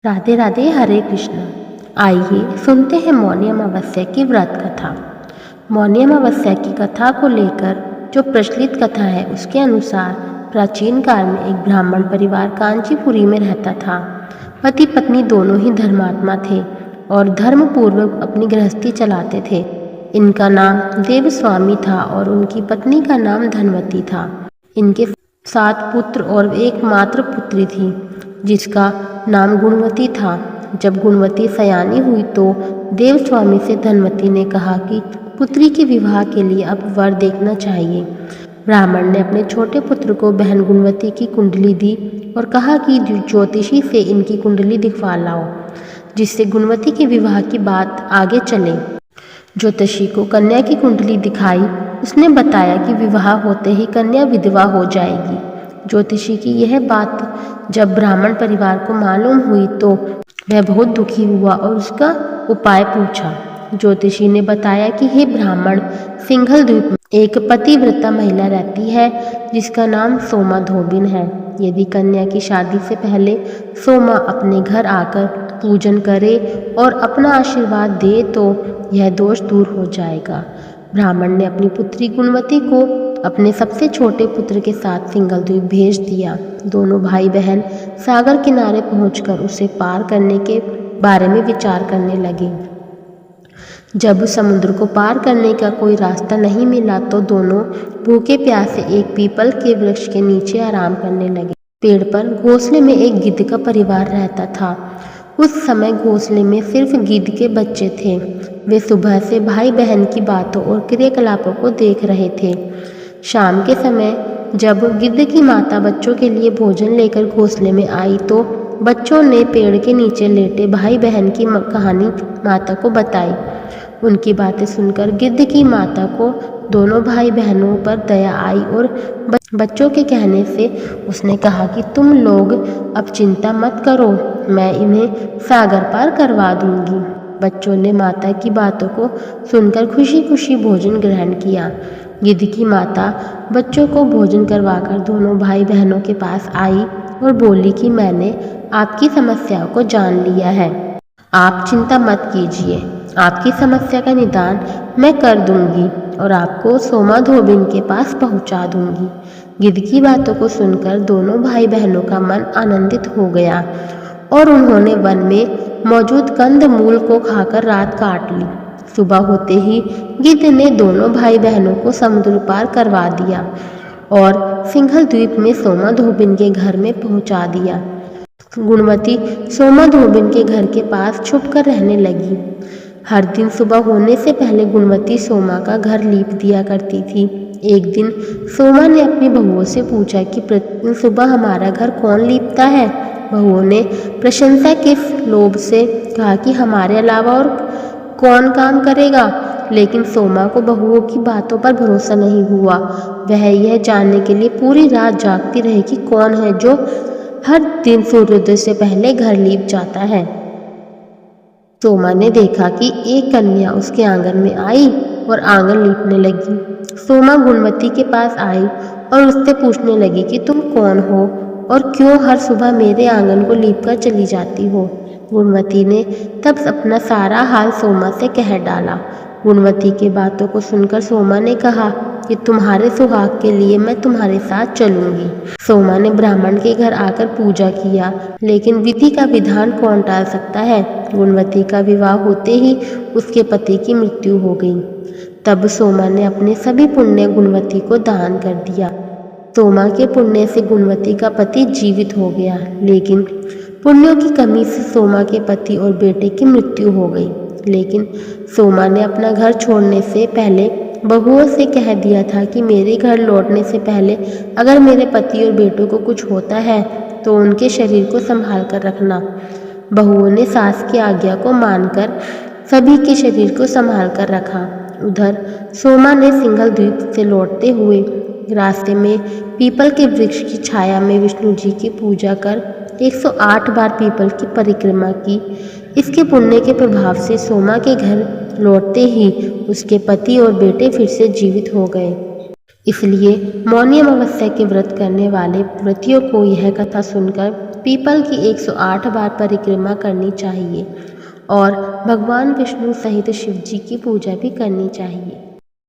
राधे राधे, हरे कृष्ण। आइए सुनते हैं मौनी अमावस्या की व्रत कथा। मौनी अमावस्या की कथा को लेकर जो प्रचलित कथा है उसके अनुसार प्राचीन काल में एक ब्राह्मण परिवार कांचीपुरी में रहता था। पति पत्नी दोनों ही धर्मात्मा थे और धर्म पूर्वक अपनी गृहस्थी चलाते थे। इनका नाम देवस्वामी था और उनकी पत्नी का नाम धनवती था। इनके 7 पुत्र और एकमात्र पुत्री थी जिसका नाम गुणवती था। जब गुणवती सयानी हुई तो देवस्वामी से धनवती ने कहा कि पुत्री के विवाह के लिए अब वर देखना चाहिए। ब्राह्मण ने अपने छोटे पुत्र को बहन गुणवती की कुंडली दी और कहा कि ज्योतिषी से इनकी कुंडली दिखवा लाओ, जिससे गुणवती के विवाह की बात आगे चले। ज्योतिषी को कन्या की कुंडली दिखाई। उसने बताया कि विवाह होते ही कन्या विधवा हो जाएगी। ज्योतिषी की यह बात जब ब्राह्मण परिवार को मालूम हुई तो वह बहुत दुखी हुआ और उसका उपाय पूछा। ज्योतिषी ने बताया कि हे ब्राह्मण, सिंघल द्वीप में एक पतिव्रता महिला रहती है जिसका नाम सोमा धोबिन है। यदि कन्या की शादी से पहले सोमा अपने घर आकर पूजन करे और अपना आशीर्वाद दे तो यह दोष दूर हो जाएगा। ब्राह्मण ने अपनी पुत्री गुणवती को अपने सबसे छोटे पुत्र के साथ सिंघल द्वीप भेज दिया। दोनों भाई बहन सागर किनारे पहुंचकर उसे पार करने के बारे में विचार करने लगे। जब समुद्र को पार करने का कोई रास्ता नहीं मिला तो दोनों भूखे प्यासे एक पीपल के वृक्ष के नीचे आराम करने लगे। पेड़ पर घोंसले में एक गिद्ध का परिवार रहता था। उस समय घोंसले में सिर्फ गिद्ध के बच्चे थे। वे सुबह से भाई बहन की बातों और क्रियाकलापों को देख रहे थे। शाम के समय जब गिद्ध की माता बच्चों के लिए भोजन लेकर घोंसले में आई तो बच्चों ने पेड़ के नीचे लेटे भाई बहन की कहानी माता को बताई। उनकी बातें सुनकर गिद्ध की माता को दोनों भाई बहनों पर दया आई और बच्चों के कहने से उसने कहा कि तुम लोग अब चिंता मत करो, मैं इन्हें सागर पार करवा दूंगी। बच्चों ने माता की बातों को सुनकर खुशी खुशी भोजन ग्रहण किया। गिद्ध की माता बच्चों को भोजन करवाकर दोनों भाई बहनों के पास आई और बोली कि मैंने आपकी समस्याओं को जान लिया है, आप चिंता मत कीजिए, आपकी समस्या का निदान मैं कर दूंगी और आपको सोमा धोबिन के पास पहुंचा दूंगी। गिद्ध की बातों को सुनकर दोनों भाई बहनों का मन आनंदित हो गया और उन्होंने वन में मौजूद कंद मूल को खाकर रात काट ली। सुबह होते ही गिद्ध ने दोनों भाई बहनों को समुद्र पार करवा दिया और सिंघल द्वीप में सोमा धोबिन के घर में पहुंचा दिया। गुणवती सोमा धोबिन के घर के पास छुपकर रहने लगी। हर दिन सुबह होने से पहले गुणवती सोमा का घर लीप दिया करती थी। एक दिन सोमा ने अपनी बहुओं से पूछा कि प्रतिदिन सुबह हमारा घर कौन लीपता है। बहुओं ने प्रशंसा के लोभ से कहा कि हमारे अलावा और कौन काम करेगा, लेकिन सोमा को बहुओं की बातों पर भरोसा नहीं हुआ। वह यह जानने के लिए पूरी रात जागती रही कि कौन है जो हर दिन सूर्योदय से पहले घर लीप जाता है। सोमा ने देखा कि एक कन्या उसके आंगन में आई और आंगन लीपने लगी। सोमा गुणवती के पास आई और उससे पूछने लगी कि तुम कौन हो और क्यों हर सुबह मेरे आंगन को लीपकर चली जाती हो। गुणवती ने तब अपना सारा हाल सोमा से कह डाला। गुणवती की बातों को सुनकर सोमा ने कहा कि तुम्हारे सुहाग के लिए मैं तुम्हारे साथ चलूंगी। सोमा ने ब्राह्मण के घर आकर पूजा किया, लेकिन विधि का विधान कौन टाल सकता है। गुणवती का विवाह होते ही उसके पति की मृत्यु हो गई। तब सोमा ने अपने सभी पुण्य गुणवती को दान कर दिया। सोमा के पुण्य से गुणवती का पति जीवित हो गया, लेकिन पुण्यों की कमी से सोमा के पति और बेटे की मृत्यु हो गई। लेकिन सोमा ने अपना घर छोड़ने से पहले बहुओं से कह दिया था कि मेरे घर लौटने से पहले अगर मेरे पति और बेटों को कुछ होता है तो उनके शरीर को संभाल कर रखना। बहुओं ने सास की आज्ञा को मानकर सभी के शरीर को संभाल कर रखा। उधर सोमा ने सिंघल द्वीप से लौटते हुए रास्ते में पीपल के वृक्ष की छाया में विष्णु जी की पूजा कर 108 बार पीपल की परिक्रमा की। इसके पुण्य के प्रभाव से सोमा के घर लौटते ही उसके पति और बेटे फिर से जीवित हो गए। इसलिए मौनी अमावस्या के व्रत करने वाले व्रतियों को यह कथा सुनकर पीपल की 108 बार परिक्रमा करनी चाहिए और भगवान विष्णु सहित शिव जी की पूजा भी करनी चाहिए।